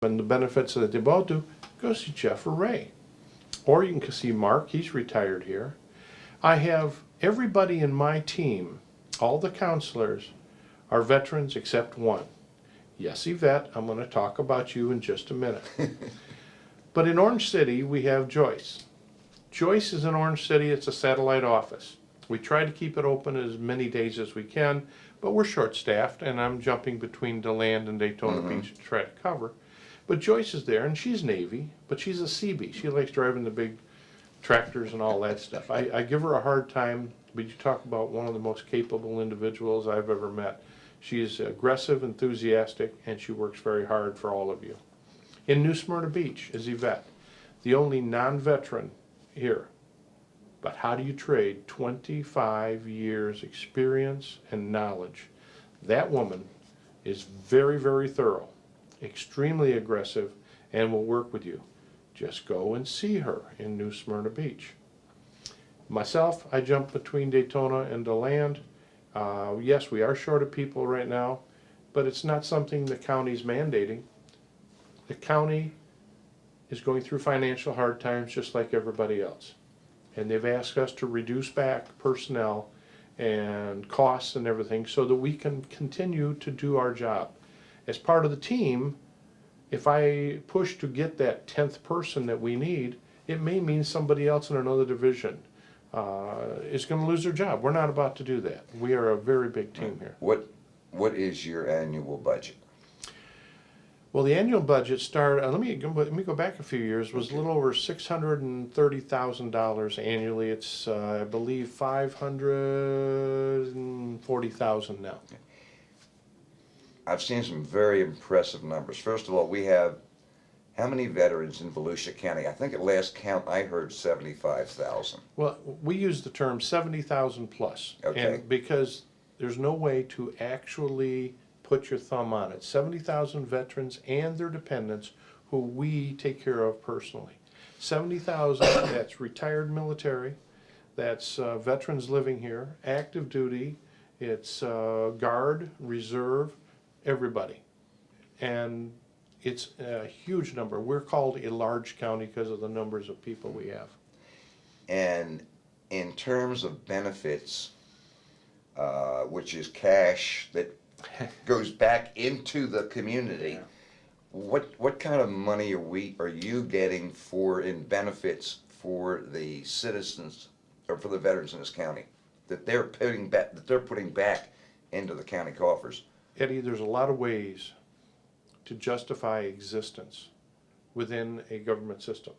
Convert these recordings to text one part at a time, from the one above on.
and the benefits that they both do, go see Jeff or Ray. Or you can see Mark, he's retired here. I have everybody in my team, all the counselors, are veterans except one. Yes, Yvette, I'm going to talk about you in just a minute. But in Orange City, we have Joyce. Joyce is in Orange City, it's a satellite office. We try to keep it open as many days as we can, but we're short-staffed, and I'm jumping between DeLand and Daytona Beach to try to cover. But Joyce is there, and she's Navy, but she's a Seabee. She likes driving the big tractors and all that stuff. I give her a hard time, but you talk about one of the most capable individuals I've ever met. She is aggressive, enthusiastic, and she works very hard for all of you. In New Smyrna Beach is Yvette, the only non-veteran here. But how do you trade 25 years experience and knowledge? That woman is very, very thorough, extremely aggressive, and will work with you. Just go and see her in New Smyrna Beach. Myself, I jump between Daytona and DeLand. Yes, we are short of people right now, but it's not something the county's mandating. The county is going through financial hard times just like everybody else. And they've asked us to reduce back personnel and costs and everything so that we can continue to do our job. As part of the team, if I push to get that 10th person that we need, it may mean somebody else in another division is going to lose their job. We're not about to do that. We are a very big team here. What is your annual budget? Well, the annual budget started, let me go back a few years, was a little over $630,000 annually. It's, I believe, $540,000 now. I've seen some very impressive numbers. First of all, we have how many veterans in Volusia County? I think at last count I heard 75,000. Well, we use the term 70,000 plus. Okay. And because there's no way to actually put your thumb on it. 70,000 veterans and their dependents who we take care of personally. 70,000, that's retired military, that's veterans living here, active duty, it's guard, reserve, everybody. And it's a huge number. We're called a large county because of the numbers of people we have. And in terms of benefits, which is cash that goes back into the community, Yeah. what kind of money are you getting in benefits for the citizens or for the veterans in this county that they're putting back into the county coffers? Eddie, there's a lot of ways to justify existence within a government system.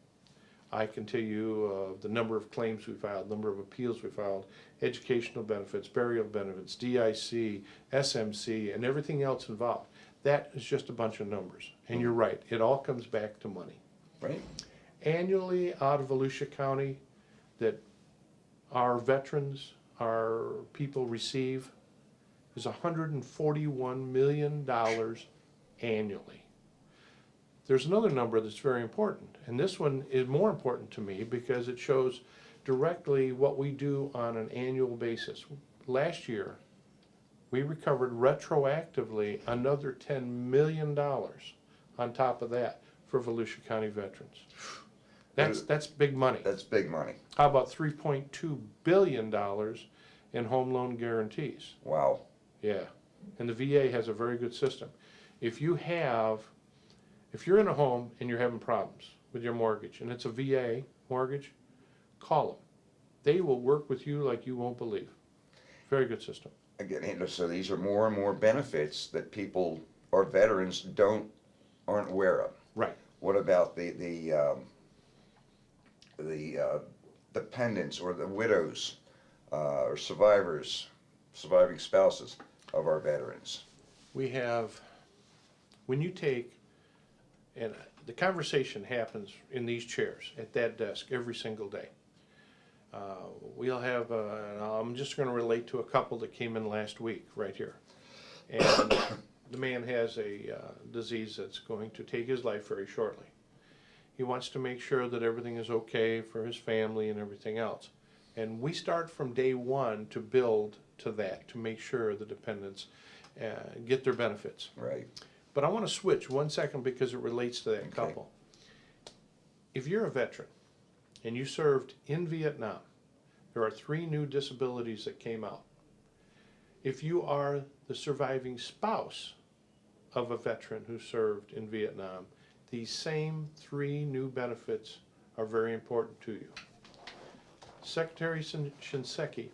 I can tell you the number of claims we filed, number of appeals we filed, educational benefits, burial benefits, DIC, SMC, and everything else involved. That is just a bunch of numbers. And you're right, it all comes back to money. Right. Annually out of Volusia County that our veterans, our people receive is $141 million annually. There's another number that's very important, and this one is more important to me because it shows directly what we do on an annual basis. Last year, we recovered retroactively another $10 million on top of that for Volusia County veterans. That's big money. That's big money. How about $3.2 billion in home loan guarantees? Wow. Yeah, and the VA has a very good system. If you're in a home and you're having problems with your mortgage and it's a VA mortgage, call them. They will work with you like you won't believe. Very good system. Again, so these are more and more benefits that people or veterans aren't aware of. Right. What about the dependents or the widows or surviving spouses of our veterans? We have, when you take, and the conversation happens in these chairs at that desk every single day. We'll have, I'm just going to relate to a couple that came in last week right here. And the man has a disease that's going to take his life very shortly. He wants to make sure that everything is okay for his family and everything else. And we start from day one to build to that, to make sure the dependents get their benefits. Right. But I want to switch 1 second because it relates to that Okay. couple. If you're a veteran and you served in Vietnam, there are 3 new disabilities that came out. If you are the surviving spouse of a veteran who served in Vietnam, these same 3 new benefits are very important to you. Secretary Shinseki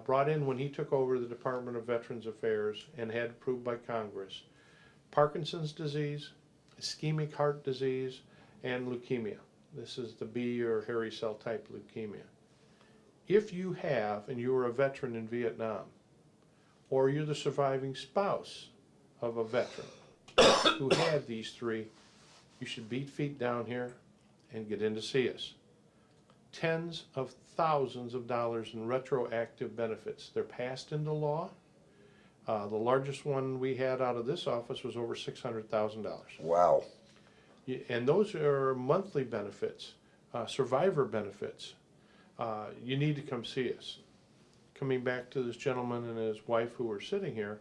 brought in, when he took over the Department of Veterans Affairs and had approved by Congress, Parkinson's disease, ischemic heart disease, and leukemia. This is the B or hairy cell type leukemia. If you have, and you were a veteran in Vietnam, or you're the surviving spouse of a veteran who had these 3, you should beat feet down here and get in to see us. Tens of thousands of dollars in retroactive benefits. They're passed into law. The largest one we had out of this office was over $600,000. Wow. And those are monthly benefits, survivor benefits. You need to come see us. Coming back to this gentleman and his wife who are sitting here,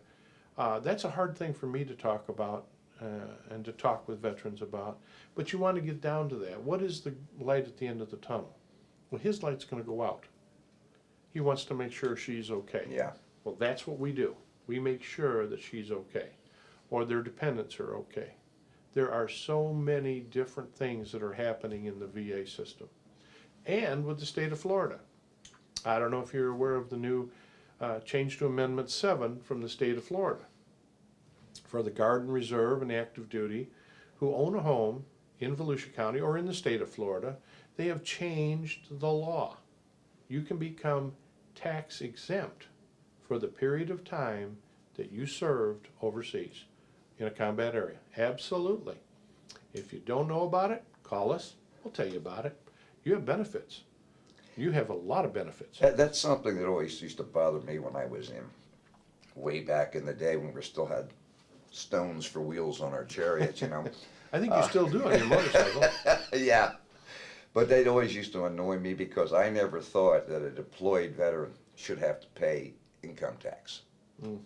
that's a hard thing for me to talk about and to talk with veterans about. But you want to get down to that. What is the light at the end of the tunnel? Well, his light's going to go out. He wants to make sure she's okay. Yeah. Well, that's what we do. We make sure that she's okay, or their dependents are okay. There are so many different things that are happening in the VA system. And with the state of Florida. I don't know if you're aware of the new change to Amendment 7 from the state of Florida. For the Guard and Reserve and active duty who own a home in Volusia County or in the state of Florida, they have changed the law. You can become tax exempt for the period of time that you served overseas in a combat area. Absolutely. If you don't know about it, call us. We'll tell you about it. You have benefits. You have a lot of benefits. That's something that always used to bother me when I was in, way back in the day when we still had stones for wheels on our chariots, you know. I think you still do on your motorcycle. Yeah. But they'd always used to annoy me because I never thought that a deployed veteran should have to pay income tax. Mm.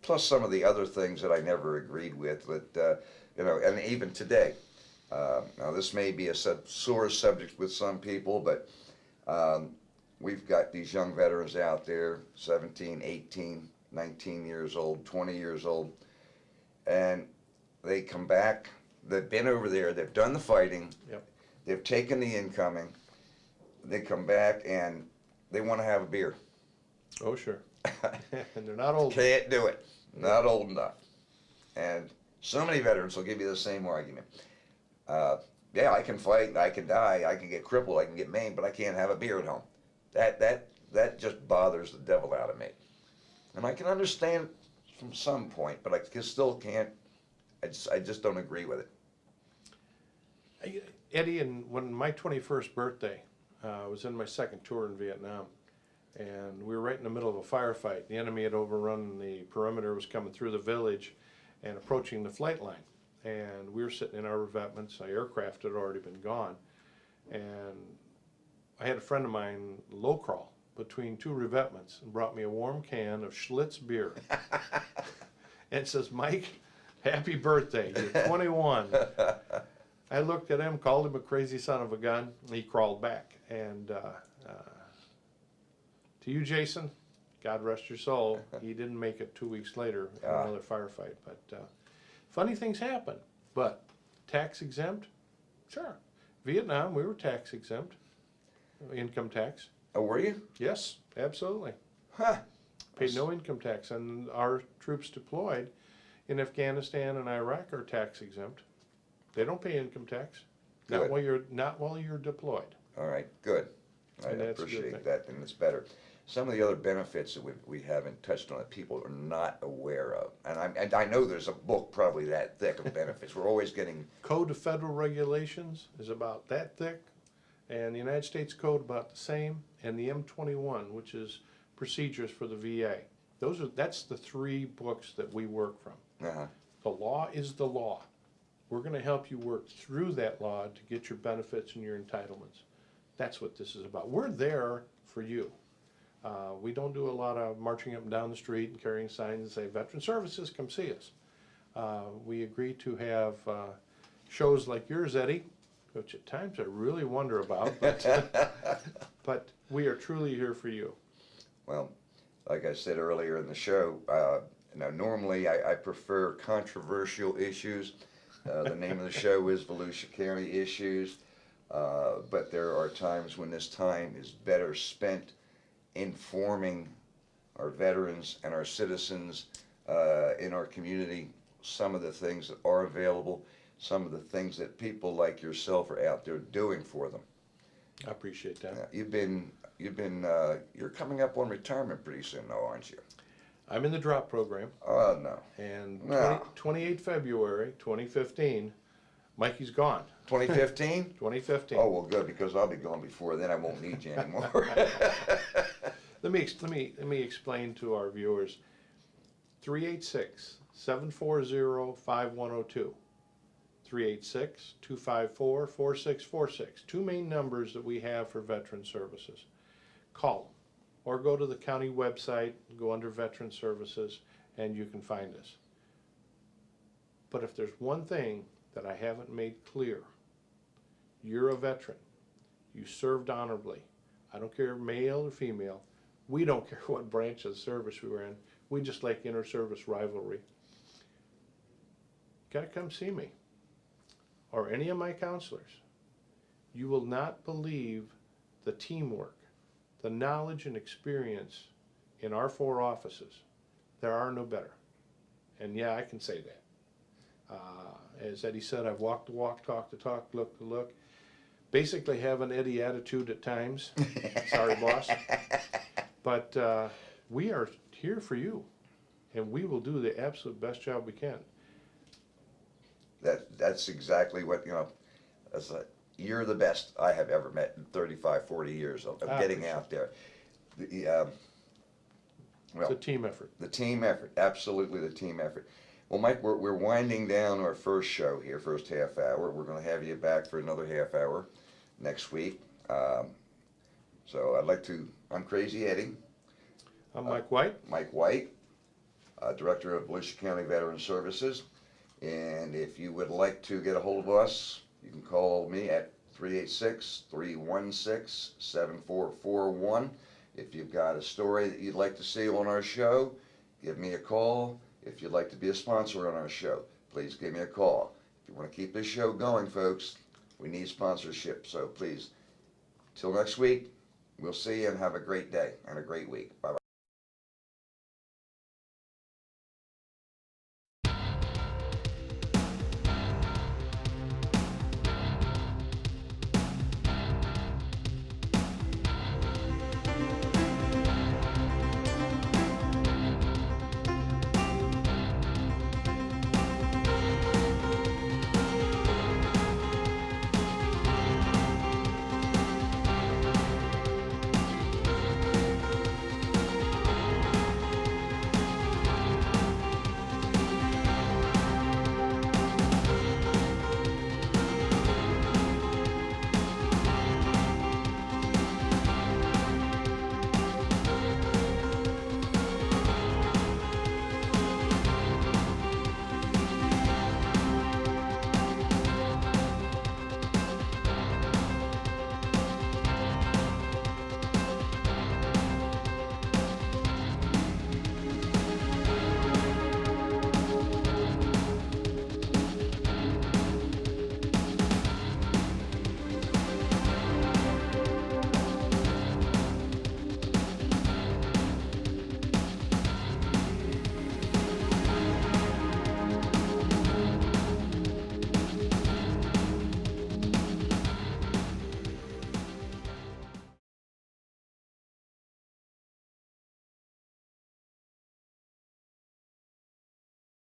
Plus some of the other things that I never agreed with, that, you know, and even today. Now this may be a sore subject with some people, but we've got these young veterans out there, 17, 18, 19 years old, 20 years old, and they come back, they've been over there, they've done the fighting, Yep. they've taken the incoming, they come back and they want to have a beer. Oh, sure. And they're not old. Can't do it. Not old enough. And so many veterans will give you the same argument. Yeah, I can fight, I can die, I can get crippled, I can get maimed, but I can't have a beer at home. That just bothers the devil out of me. And I can understand from some point, but I still can't. I just don't agree with it. Eddie, and when my 21st birthday, I was in my second tour in Vietnam, and we were right in the middle of a firefight. The enemy had overrun the perimeter, was coming through the village and approaching the flight line. And we were sitting in our revetments. Our aircraft had already been gone. And I had a friend of mine low crawl between 2 revetments and brought me a warm can of Schlitz beer. And says, "Mike, happy birthday, you're 21. I looked at him, called him a crazy son of a gun, and he crawled back. And to you, Jason, God rest your soul, he didn't make it 2 weeks later in another firefight. But funny things happen. But tax exempt? Sure. Vietnam, we were tax exempt. Income tax. Oh, were you? Yes, absolutely. Huh. Paid no income tax. And our troops deployed in Afghanistan and Iraq are tax exempt. They don't pay income tax. Good. Not while you're deployed. All right, good. I And that's a good appreciate thing. that, and it's better. Some of the other benefits that we haven't touched on that people are not aware of, and I know there's a book probably that thick of benefits. We're always getting Code of Federal Regulations is about that thick, and the United States Code about the same, and the M21, which is procedures for the VA. That's the 3 books that we work from. The law is the law. We're going to help you work through that law to get your benefits and your entitlements. That's what this is about. We're there for you. We don't do a lot of marching up and down the street and carrying signs and say, Veteran Services, come see us. We agree to have shows like yours, Eddie, which at times I really wonder about, but we are truly here for you. Well, like I said earlier in the show, now normally I prefer controversial issues. The name of the show is Volusia County Issues, but there are times when this time is better spent informing our veterans and our citizens in our community some of the things that are available, some of the things that people like yourself are out there doing for them. I appreciate that. You're coming up on retirement pretty soon, though, aren't you? I'm in the drop program, Oh, no. and No. 28 February 2015, Mikey's gone. 2015? 2015. Oh, well, good, because I'll be gone before then. I won't need you anymore. Let me explain to our viewers. 386-740-5102. 386-254-4646. Two main numbers that we have for Veteran Services. Call them or go to the county website, go under Veteran Services, and you can find us. But if there's one thing that I haven't made clear, you're a veteran. You served honorably. I don't care male or female. We don't care what branch of the service we were in. We just like inter-service rivalry. You gotta come see me or any of my counselors. You will not believe the teamwork, the knowledge and experience in our 4 offices. There are no better. And yeah, I can say that. As Eddie said, I've walked the walk, talked the talk, looked the look. Basically have an Eddie attitude at times. Sorry, boss. But we are here for you, and we will do the absolute best job we can. That's exactly what, you're the best I have ever met in 35, 40 years of getting out there. It's a team effort. The team effort, absolutely the team effort. Well, Mike, we're winding down our first show here, first half hour. We're going to have you back for another half hour next week. So I'm Crazy Eddie. I'm Mike White. Mike White, Director of Volusia County Veteran Services. And if you would like to get a hold of us, you can call me at 386-316-7441. If you've got a story that you'd like to see on our show, give me a call. If you'd like to be a sponsor on our show, please give me a call. If you want to keep this show going, folks, we need sponsorship. So please, till next week, we'll see you and have a great day and a great week. Bye-bye.